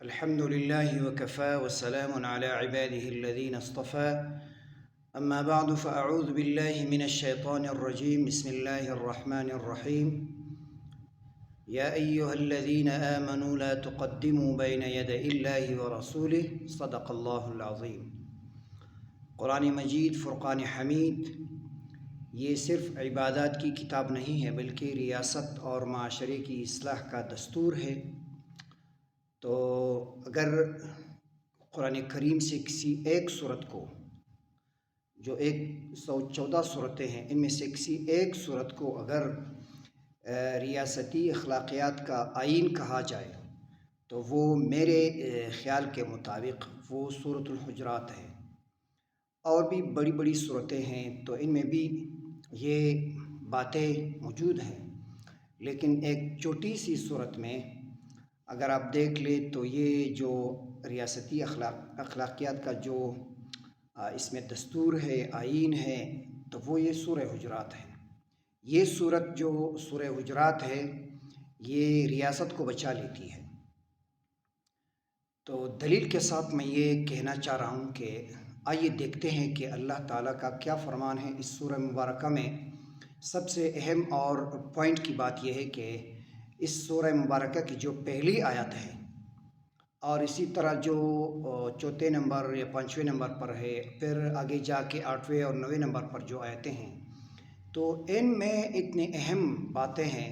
الحمد لله وكفى وسلام على عباده الذين اصطفى أما بعد فأعوذ بالله من الشيطان الرجيم بسم الله الرحمن الرحيم يا أيها الذين آمنوا لا تقدموا بين يدي الله ورسوله صدق الله العظيم۔ قرآن مجید فرقان حمید یہ صرف عبادات کی کتاب نہیں ہے بلکہ ریاست اور معاشرے کی اصلاح کا دستور ہے۔ تو اگر قرآن کریم سے کسی ایک صورت کو، جو 114 صورتیں ہیں، ان میں سے کسی ایک صورت کو اگر ریاستی اخلاقیات کا آئین کہا جائے تو وہ میرے خیال کے مطابق وہ سورۃ الحجرات ہے۔ اور بھی بڑی بڑی صورتیں ہیں تو ان میں بھی یہ باتیں موجود ہیں، لیکن ایک چھوٹی سی صورت میں اگر آپ دیکھ لیں تو یہ جو ریاستی اخلاقیات کا جو اس میں دستور ہے، آئین ہے، تو وہ یہ سورہ حجرات ہے۔ یہ صورت جو سورہ حجرات ہے یہ ریاست کو بچا لیتی ہے۔ تو دلیل کے ساتھ میں یہ کہنا چاہ رہا ہوں کہ آئیے دیکھتے ہیں کہ اللہ تعالیٰ کا کیا فرمان ہے اس سورہ مبارکہ میں۔ سب سے اہم اور پوائنٹ کی بات یہ ہے کہ اس سورہ مبارکہ کی جو پہلی آیت ہے اور اسی طرح جو چوتھے نمبر یا 5ویں نمبر پر ہے، پھر آگے جا کے 8ویں اور 9ویں نمبر پر جو آیتیں ہیں، تو ان میں اتنے اہم باتیں ہیں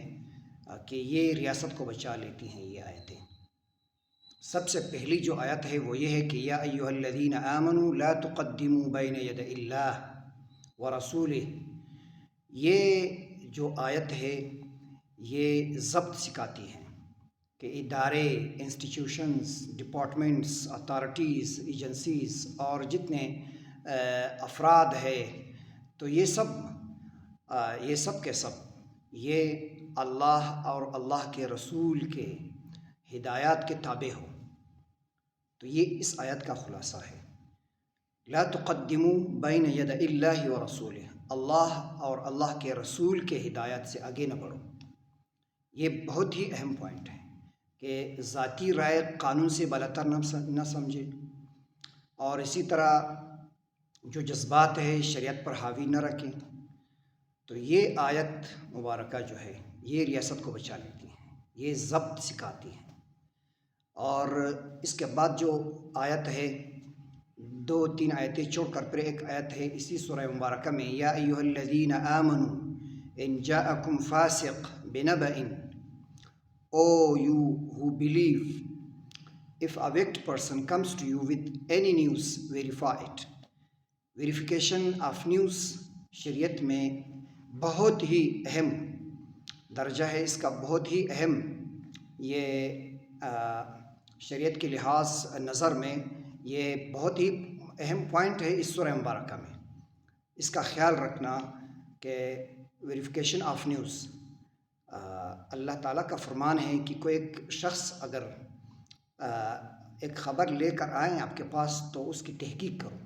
کہ یہ ریاست کو بچا لیتی ہیں یہ آیتیں۔ سب سے پہلی جو آیت ہے وہ یہ ہے کہ یا ایھا الذین آمنوا لا تقدموا بین یدی اللہ ورسولہ۔ یہ جو آیت ہے یہ ضبط سکھاتی ہے کہ ادارے، انسٹیٹیوشنز، ڈپارٹمنٹس، اتھارٹیز، ایجنسیز اور جتنے افراد ہیں تو یہ سب کے سب یہ اللہ اور اللہ کے رسول کے ہدایات کے تابع ہو۔ تو یہ اس آیت کا خلاصہ ہے، لا تقدموا بین یدی اللہ ورسولہ، اللہ اور اللہ کے رسول کے ہدایات سے آگے نہ بڑھو۔ یہ بہت ہی اہم پوائنٹ ہے کہ ذاتی رائے قانون سے بالاتر نہ سمجھے، اور اسی طرح جو جذبات ہے شریعت پر حاوی نہ رکھیں۔ تو یہ آیت مبارکہ جو ہے یہ ریاست کو بچا لیتی ہے، یہ ضبط سکھاتی ہے۔ اور اس کے بعد جو آیت ہے، 2-3 آیتیں چھوڑ کر پھر ایک آیت ہے اسی سورہ مبارکہ میں، یا ایھا الذین آمنوا ان جاءکم فاسق بنبأ O you who believe, if a wicked person comes to you with any news, verify it۔ Verification of news شریعت میں بہت ہی اہم درجہ ہے، اس کا بہت ہی اہم یہ شریعت کے لحاظ نظر میں یہ بہت ہی اہم پوائنٹ ہے اس سورہ مبارکہ میں۔ اس کا خیال رکھنا کہ ویریفیکیشن آف نیوز، اللہ تعالیٰ کا فرمان ہے کہ کوئی ایک شخص اگر ایک خبر لے کر آئیں آپ کے پاس تو اس کی تحقیق کرو۔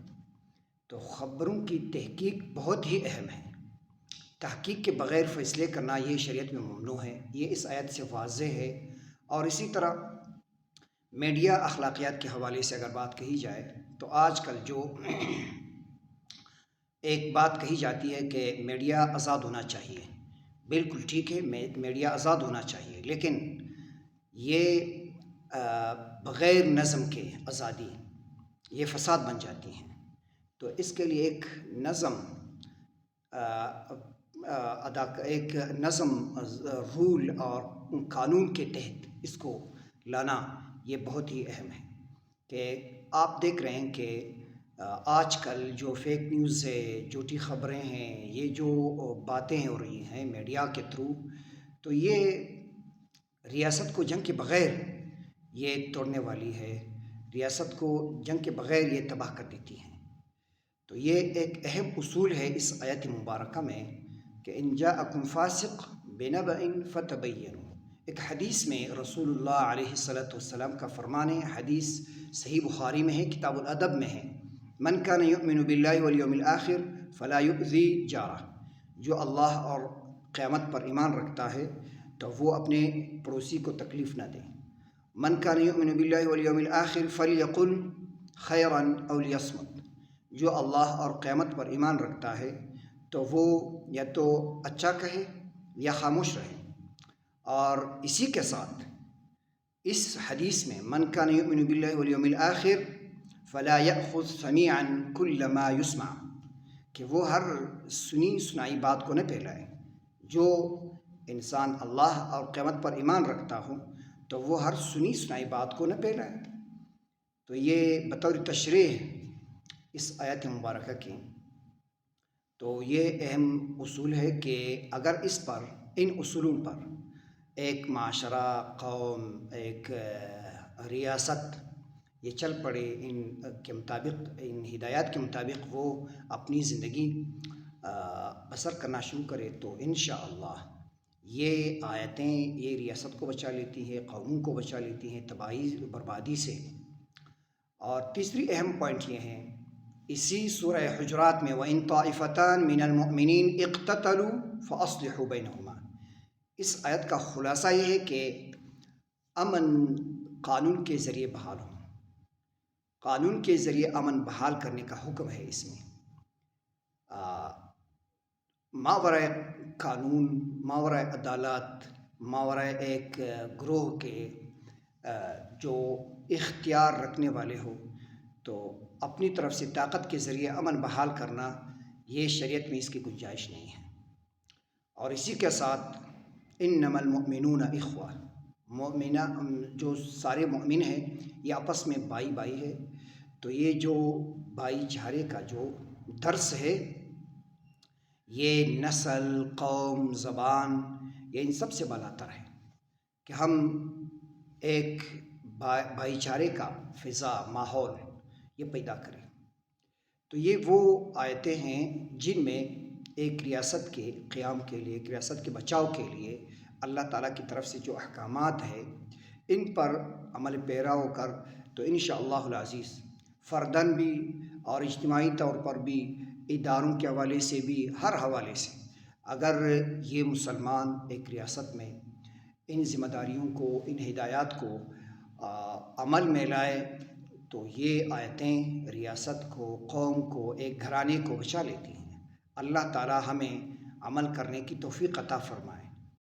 تو خبروں کی تحقیق بہت ہی اہم ہے۔ تحقیق کے بغیر فیصلے کرنا یہ شریعت میں ممنوع ہے، یہ اس آیت سے واضح ہے۔ اور اسی طرح میڈیا اخلاقیات کے حوالے سے اگر بات کہی جائے تو آج کل جو ایک بات کہی جاتی ہے کہ میڈیا آزاد ہونا چاہیے، بالکل ٹھیک ہے، میڈیا آزاد ہونا چاہیے، لیکن یہ بغیر نظم کے آزادی یہ فساد بن جاتی ہیں۔ تو اس کے لیے ایک نظم رول اور قانون کے تحت اس کو لانا یہ بہت ہی اہم ہے۔ کہ آپ دیکھ رہے ہیں کہ آج کل جو فیک نیوز ہے، جھوٹی خبریں ہیں، یہ جو باتیں ہو رہی ہیں میڈیا کے تھرو، تو یہ ریاست کو جنگ کے بغیر یہ توڑنے والی ہے، ریاست کو جنگ کے بغیر یہ تباہ کر دیتی ہیں۔ تو یہ ایک اہم اصول ہے اس آیت مبارکہ میں کہ ان جاءکم فاسق بنبأ فتبینوا۔ ایک حدیث میں رسول اللہ علیہ السلام کا فرمان ہے، حدیث صحیح بخاری میں ہے، کتاب الادب میں ہے، من کان یؤمن باللہ والیوم الآخر فلا یؤذی جارہ۔ جو اللہ اور قیامت پر ایمان رکھتا ہے تو وہ اپنے پڑوسی کو تکلیف نہ دے۔ من کان یؤمن باللہ والیوم الآخر فلیقل خیرا او لیصمت، جو اللہ اور قیامت پر ایمان رکھتا ہے تو وہ یا تو اچھا کہے یا خاموش رہے۔ اور اسی کے ساتھ اس حدیث میں من کان یؤمن باللہ والیوم الآخر فلا یأخذ سمیعا کل ما یسمع، کہ وہ ہر سنی سنائی بات کو نہ پھیلائے۔ جو انسان اللہ اور قیامت پر ایمان رکھتا ہو تو وہ ہر سنی سنائی بات کو نہ پھیلائے۔ تو یہ بطور تشریح اس آیت مبارکہ کی، تو یہ اہم اصول ہے کہ اگر اس پر، ان اصولوں پر ایک معاشرہ، قوم، ایک ریاست یہ چل پڑے ان کے مطابق، ان ہدایات کے مطابق وہ اپنی زندگی بسر کرنا شروع کرے، تو انشاءاللہ یہ آیتیں یہ ریاست کو بچا لیتی ہیں، قوموں کو بچا لیتی ہیں تباہی بربادی سے۔ اور تیسری اہم پوائنٹ یہ ہے اسی سورہ حجرات میں، وَإِن طَائِفَتَانِ مِنَ الْمُؤْمِنِينَ اقْتَتَلُوا فَأَصْلِحُوا بَيْنَهُمَا۔ اس آیت کا خلاصہ یہ ہے کہ امن قانون کے ذریعے بحال ہو، قانون کے ذریعے امن بحال کرنے کا حکم ہے اس میں۔ ماورائے قانون، ماورائے عدالت، ماورائے ایک گروہ کے جو اختیار رکھنے والے ہو، تو اپنی طرف سے طاقت کے ذریعے امن بحال کرنا یہ شریعت میں اس کی گنجائش نہیں ہے۔ اور اسی کے ساتھ انما المؤمنون اخوہ، مومنہ جو سارے مومن ہیں یہ آپس میں بھائی بھائی ہے۔ تو یہ جو بھائی چارے کا جو درس ہے یہ نسل، قوم، زبان، یہ ان سب سے بالاتر ہے کہ ہم ایک بھائی چارے کا فضا، ماحول یہ پیدا کریں۔ تو یہ وہ آیتیں ہیں جن میں ایک ریاست کے قیام کے لیے، ایک ریاست کے بچاؤ کے لیے اللہ تعالیٰ کی طرف سے جو احکامات ہیں ان پر عمل پیرا ہو کر، تو انشاءاللہ العزیز فرداً بھی اور اجتماعی طور پر بھی، اداروں کے حوالے سے بھی، ہر حوالے سے اگر یہ مسلمان ایک ریاست میں ان ذمہ داریوں کو، ان ہدایات کو عمل میں لائے تو یہ آیتیں ریاست کو، قوم کو، ایک گھرانے کو بچا لیتی ہیں۔ اللہ تعالی ہمیں عمل کرنے کی توفیق عطا فرمائے۔